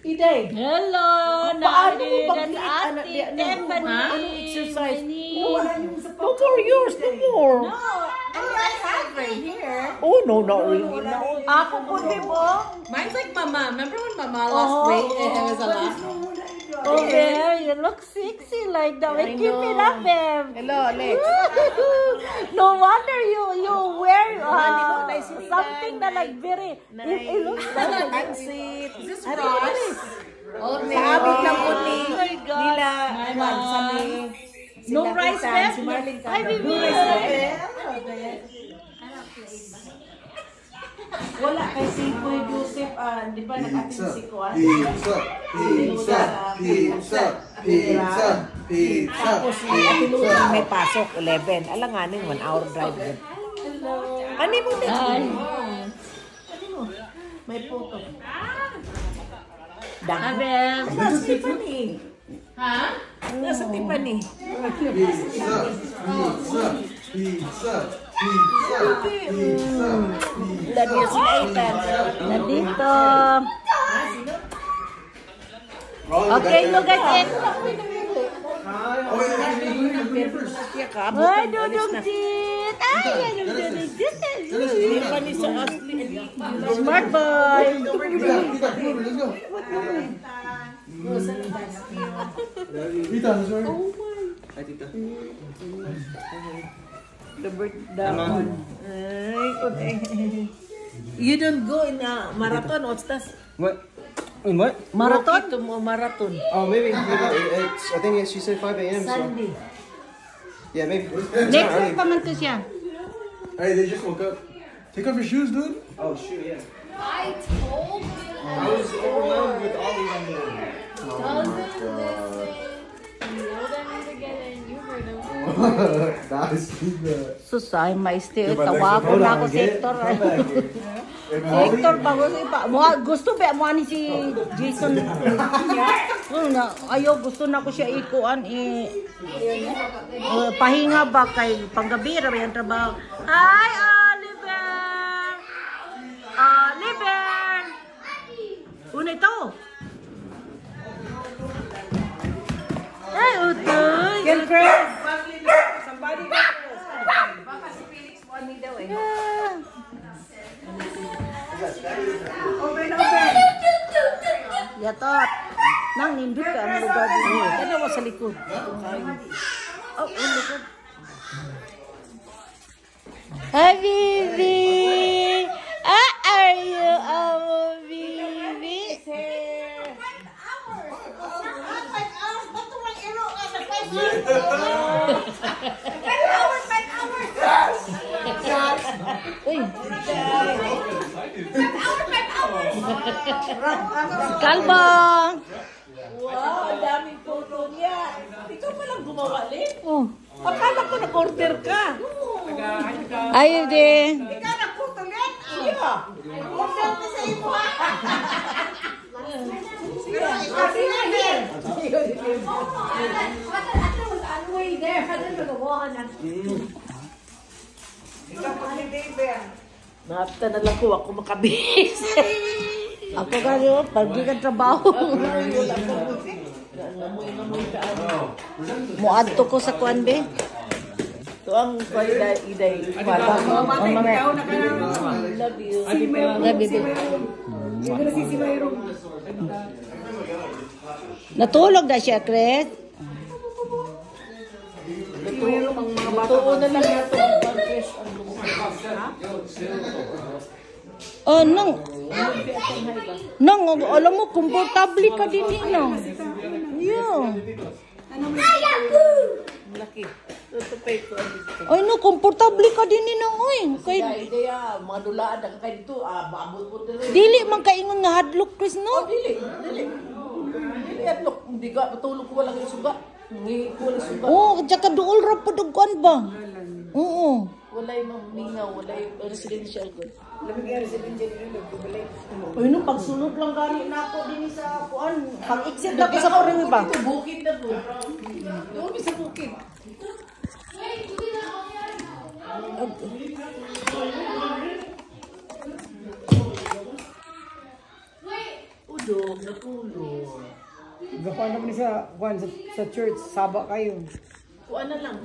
Iday. Hello, Paano mo Nari. bang That's Ate Stephanie. exercise? Wala yung sa No more yours, no more. No, I have right here. Oh, no, not really. No. Ako po, diba? Mine's like Mama. Remember when Mama lost weight and it was a lot? Oh, there, you look sexy like that. I Keep it know. up, Em. Hello, Alex. No wonder you wear nice something that like very. It looks like Pansit. Is this Ross? Old Sabi lang po ni Oh my God. nila. My Juan, mom. sa ni No sila rice Ethan, left? Si Marlene Hi, Cabo. baby. Wala kay si Kuya Joseph, di ba nag-atin si Kuan? Tapos si Ate Lucy may pasok, 11. Alanganin, 1 hour drive din. Hello. Ano mo din? Hi. May photo. Hi, Dami. Bem. Nasa Tiffany. Huh? Nasa Tiffany. Lagi si Ethan. Nandito. Okay, look at it. Ay, dudong tit. Ay, dudong tit. Tiffany sa Ashley. Smart boy. You don't go in a marathon, Ostas? What? In what? Marathon? To marathon. Oh, maybe it's. I think she said 5 a.m. So Sunday. yeah, maybe. Next week pa man to siya. Hey, they just woke up. Take off your shoes, dude. Oh shoot, yeah. I told you. I was overwhelmed with all these. Doesn't listen. You know that need to get in. You heard him. Nice. Susay, maiste. Tawago na ako sa Hector. Hector, bago si pa. Gusto ba mo ni si Jason? Ayaw, gusto na ko siya ikuan. Pahinga ba kay panggabi ra yung trabaho. Hi, Oliver! Oliver! Una ito. Ay, utoy. Get Chris! Somebody get Chris. Baka si Felix mo ni daw eh. Open, open! Yatot. Nang nindot ka ang lugar dito. Ano mo sa likod? Oh, likod. Hi, baby! Are you our baby? Uy. Kalbong! Wow, ang daming photo niya. Ikaw palang gumawa, Lin. Oh. Akala ko nag-order ka. Ayun din. Ikaw nag-photo, Lin? Siya. Order ka sa imo, ha? Siya. Siya, Lin. Nata na lang ko ako makabis. Ako ganyo, pag di ka trabaho. Muadto ko sa kuan be. Ito ang kwalidad, Iday. Ang mga Love you. gabi be. Natulog na siya, Chris. Tuon na lang nato ang pag-fresh ang lumo. Oh, nang, alam mo, komportable ka din nang. Yeah. Laki. Ito pa ito. Ay, no, komportable ka din nang, oy. Kay, Ideya, mga dulaan na kayo dito, maabot po dito. dili man kaingon nga hadlok, Chris, no? Dili. Dili, look, hindi ka, matulog ko walang suga. Hindi ko walang suga. Oh, tsaka duol ra po dugkuan ba? Oo. Wala yung mingaw, wala yung residential good. Lamig yung residential good. Uy, nung pagsunod lang gani na ako din sa kuan. Pag-exit na ko sa kuring ba? Ito, bukid na po. Doon sa bukid. Natulog. Gawa naman sa church, saba kayo. Kuha na lang.